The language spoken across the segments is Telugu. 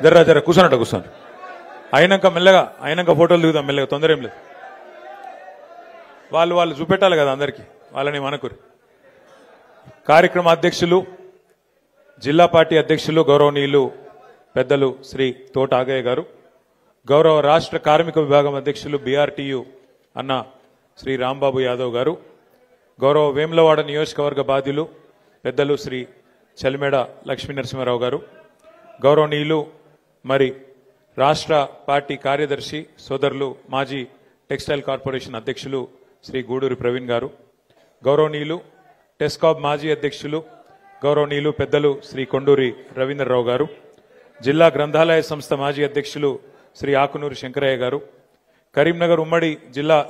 జర్ర కూర్చోనట కూర్చోండి. అయినాక ఫోటోలు దిగుదాం మెల్లగా, తొందర ఏం లేదు. వాళ్ళు చూపెట్టాలి కదా అందరికీ, వాళ్ళని మనకురి. కార్యక్రమ అధ్యక్షులు, జిల్లా పార్టీ అధ్యక్షులు గౌరవనీయులు పెద్దలు శ్రీ తోట ఆగయ్య గారు, గౌరవ రాష్ట్ర కార్మిక విభాగం అధ్యక్షులు బీఆర్టీయు అన్న శ్రీ రాంబాబు యాదవ్ గారు, గౌరవ వేములవాడ నియోజకవర్గ బాధ్యులు పెద్దలు శ్రీ చలిమేడ లక్ష్మీ నరసింహారావు గారు, గౌరవనీయులు మరి రాష్ట్ర పార్టీ కార్యదర్శి సోదరులు మాజీ టెక్స్టైల్ కార్పొరేషన్ అధ్యక్షులు శ్రీ గూడూరి ప్రవీణ్ గారు, గౌరవనీయులు టెస్కాబ్ మాజీ అధ్యక్షులు గౌరవనీయులు పెద్దలు శ్రీ కొండూరి రవీంద్రరావు గారు, జిల్లా గ్రంథాలయ సంస్థ మాజీ అధ్యక్షులు శ్రీ ఆకునూరి శంకరయ్య గారు, కరీంనగర్ ఉమ్మడి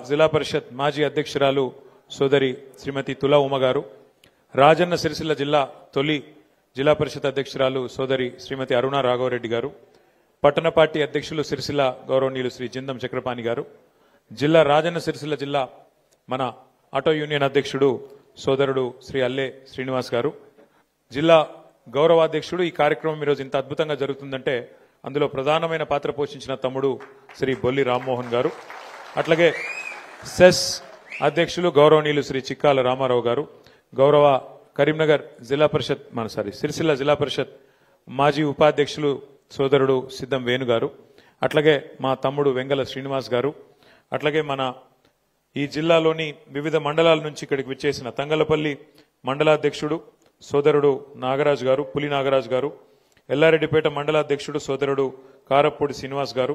జిల్లా పరిషత్ మాజీ అధ్యక్షురాలు సోదరి శ్రీమతి తులా ఉమ గారు, రాజన్న సిరిసిల్ల జిల్లా తొలి జిల్లా పరిషత్ అధ్యక్షురాలు సోదరి శ్రీమతి అరుణ రాఘవరెడ్డి గారు, పట్టణ పార్టీ అధ్యక్షులు సిరిసిల్ల గౌరవనీయులు శ్రీ జిందం చక్రపాణి గారు, జిల్లా రాజన్న సిరిసిల్ల జిల్లా మన ఆటో యూనియన్ అధ్యక్షుడు సోదరుడు శ్రీ అల్లె శ్రీనివాస్ గారు, జిల్లా గౌరవాధ్యక్షుడు. ఈ కార్యక్రమం ఈరోజు ఇంత అద్భుతంగా జరుగుతుందంటే అందులో ప్రధానమైన పాత్ర పోషించిన తమ్ముడు శ్రీ బొల్లి రామ్మోహన్ గారు, అట్లాగే సెస్ అధ్యక్షులు గౌరవనీయులు శ్రీ చిక్కాల రామారావు గారు, గౌరవ కరీంనగర్ జిల్లా పరిషత్ సిరిసిల్ల జిల్లా పరిషత్ మాజీ ఉపాధ్యక్షులు సోదరుడు సిద్ధం వేణు గారు, అట్లాగే మా తమ్ముడు వెంగల శ్రీనివాస్ గారు, అట్లాగే మన ఈ జిల్లాలోని వివిధ మండలాల నుంచి ఇక్కడికి విచ్చేసిన తంగలపల్లి మండలాధ్యక్షుడు సోదరుడు నాగరాజు గారు, పులి నాగరాజు గారు, ఎల్లారెడ్డిపేట మండలాధ్యక్షుడు సోదరుడు కారప్పూడి శ్రీనివాస్ గారు,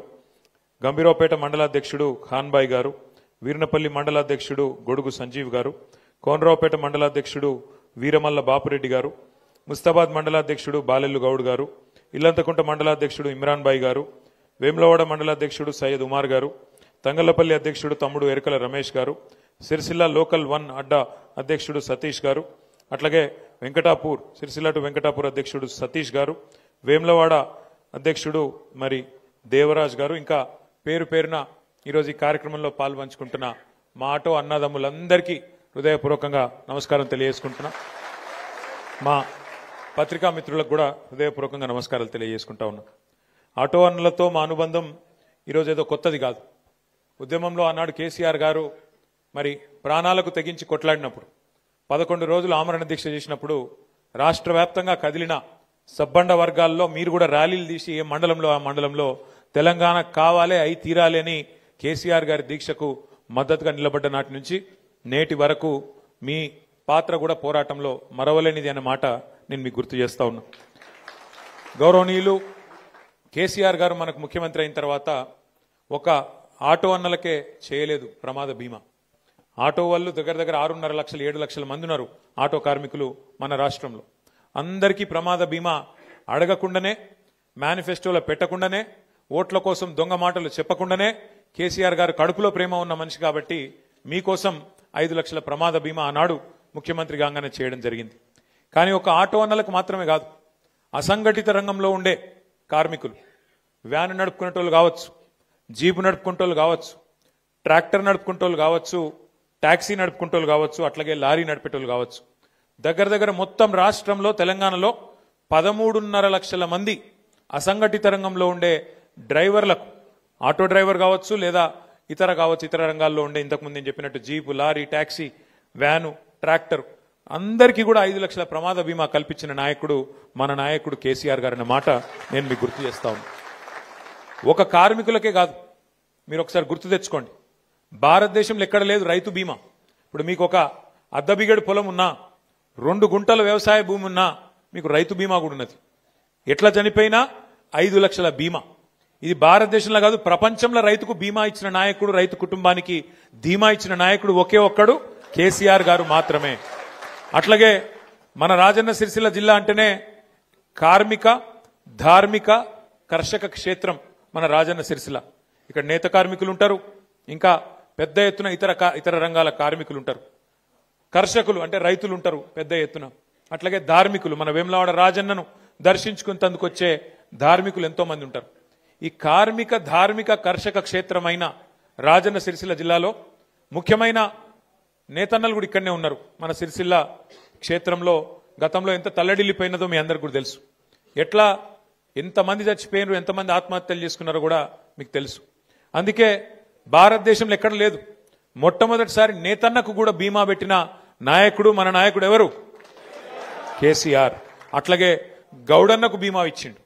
గంభీరావుపేట మండలాధ్యక్షుడు ఖాన్బాయ్ గారు, వీర్నపల్లి మండలాధ్యక్షుడు గొడుగు సంజీవ్ గారు, కోనరావుపేట మండలాధ్యక్షుడు వీరమల్ల బాపురెడ్డి గారు, ముస్తాబాద్ మండలాధ్యక్షుడు బాలెల్లు గౌడ్ గారు, ఇల్లంతకుంట మండలాధ్యక్షుడు ఇమ్రాన్ బాయ్ గారు, వేములవాడ మండలాధ్యక్షుడు సయ్యద్ ఉమార్ గారు, తంగళ్లపల్లి అధ్యక్షుడు తమ్ముడు ఎరకల రమేష్ గారు, సిరిసిల్ల లోకల్ 1 అడ్డా అధ్యక్షుడు సతీష్ గారు, అట్లాగే సిరిసిల్ల టు వెంకటాపూర్ అధ్యక్షుడు సతీష్ గారు, వేములవాడ అధ్యక్షుడు మరి దేవరాజ్ గారు, ఇంకా పేరు పేరున ఈరోజు ఈ కార్యక్రమంలో పాల్పంచుకుంటున్న మా ఆటో అన్నదమ్ములందరికీ హృదయపూర్వకంగా నమస్కారం తెలియజేసుకుంటున్నా. మా పత్రికా మిత్రులకు కూడా హృదయపూర్వకంగా నమస్కారాలు తెలియజేసుకుంటా ఉన్నా. ఆటో అన్నలతో మా అనుబంధం ఈరోజు ఏదో కొత్తది కాదు. ఉద్యమంలో ఆనాడు కేసీఆర్ గారు మరి ప్రాణాలకు తెగించి కొట్లాడినప్పుడు 11 రోజులు ఆమరణ దీక్ష చేసినప్పుడు రాష్ట్ర వ్యాప్తంగా కదిలిన సబ్బండ వర్గాల్లో మీరు కూడా ర్యాలీలు తీసి ఏ మండలంలో ఆ మండలంలో తెలంగాణ కావాలి అయి తీరాలి అని కేసీఆర్ గారి దీక్షకు మద్దతుగా నిలబడ్డ నాటి నుంచి నేటి వరకు మీ పాత్ర కూడా పోరాటంలో మరవలేనిది అనే మాట నేను మీకు గుర్తు చేస్తా ఉన్నా. గౌరవనీయులు కేసీఆర్ గారు మనకు ముఖ్యమంత్రి అయిన తర్వాత ఒక ఆటో అన్నలకే చేయలేదు ప్రమాద బీమా. ఆటో వాళ్ళు దగ్గర 6.5 లక్షలు 7 లక్షల మంది ఉన్నారు ఆటో కార్మికులు మన రాష్ట్రంలో. అందరికీ ప్రమాద బీమా అడగకుండానే, మేనిఫెస్టోలో పెట్టకుండానే, ఓట్ల కోసం దొంగ మాటలు చెప్పకుండానే కేసీఆర్ గారు కడుపులో ప్రేమ ఉన్న మనిషి కాబట్టి మీకోసం 5 లక్షల ప్రమాద బీమా ఆనాడు ముఖ్యమంత్రి కాగానే చేయడం జరిగింది. కానీ ఒక ఆటో అన్నలకు మాత్రమే కాదు, అసంఘటిత రంగంలో ఉండే కార్మికులు, వ్యాన్ నడుపుకునేటోళ్ళు కావచ్చు, జీపు నడుపుకుంటోళ్ళు కావచ్చు, ట్రాక్టర్ నడుపుకుంటోళ్ళు కావచ్చు, టాక్సీ నడుపుకుంటోళ్ళు కావచ్చు, అట్లాగే లారీ నడిపేటోళ్ళు కావచ్చు, దగ్గర మొత్తం రాష్ట్రంలో తెలంగాణలో 13.5 లక్షల మంది అసంఘటిత రంగంలో ఉండే డ్రైవర్లకు, ఆటో డ్రైవర్ కావచ్చు లేదా ఇతర రంగాల్లో ఉండే ఇంతకుముందు నేను చెప్పినట్టు jeep, lorry, taxi, van, tractor అందరికీ కూడా 5 లక్షల ప్రమాద బీమా కల్పించిన నాయకుడు మన నాయకుడు కేసీఆర్ గారు అన్న మాట నేను మీకు గుర్తు చేస్తా ఉన్నాను. ఒక కార్మికులకే కాదు, మీరు ఒకసారి గుర్తు తెచ్చుకోండి, భారతదేశంలో ఎక్కడ లేదు రైతు బీమా. ఇప్పుడు మీకు ఒక అద్దబిగడు పొలం ఉన్నా, 2 గుంటల వ్యవసాయ భూమి ఉన్నా మీకు రైతు బీమా కూడా ఉన్నది. ఎట్లా చనిపోయినా 5 లక్షల బీమా. ఇది భారతదేశంలో కాదు, ప్రపంచంలో రైతుకు బీమా ఇచ్చిన నాయకుడు, రైతు కుటుంబానికి ధీమా ఇచ్చిన నాయకుడు ఒకే ఒక్కడు కేసీఆర్ గారు మాత్రమే. అట్లాగే మన రాజన్న సిరిసిల్ల జిల్లా అంటేనే కార్మిక, ధార్మిక, కర్షక క్షేత్రం మన రాజన్న సిరిసిల్ల. ఇక్కడ నేత కార్మికులు ఉంటారు, ఇంకా పెద్ద ఎత్తున ఇతర రంగాల కార్మికులు ఉంటారు, కర్షకులు అంటే రైతులు ఉంటారు పెద్ద ఎత్తున, అట్లాగే ధార్మికులు, మన వేములవాడ రాజన్నను దర్శించుకునేందుకు వచ్చే ధార్మికులు ఎంతో మంది ఉంటారు. ఈ కార్మిక, ధార్మిక, కర్షక క్షేత్రమైన రాజన్న సిరిసిల్ల జిల్లాలో ముఖ్యమైన నేతన్నలు కూడా ఇక్కడనే ఉన్నారు. మన సిరిసిల్ల క్షేత్రంలో గతంలో ఎంత తల్లడిల్లిపోయినదో మీ అందరికీ కూడా తెలుసు. ఎట్లా ఎంతమంది చచ్చిపోయినారు, ఎంతమంది ఆత్మహత్యలు చేసుకున్నారో కూడా మీకు తెలుసు. అందుకే భారతదేశంలో ఎక్కడ లేదు, మొట్టమొదటిసారి నేతన్నకు కూడా బీమా పెట్టిన నాయకుడు మన నాయకుడు ఎవరు? కేసీఆర్. అట్లాగే గౌడన్నకు బీమా ఇచ్చిండు.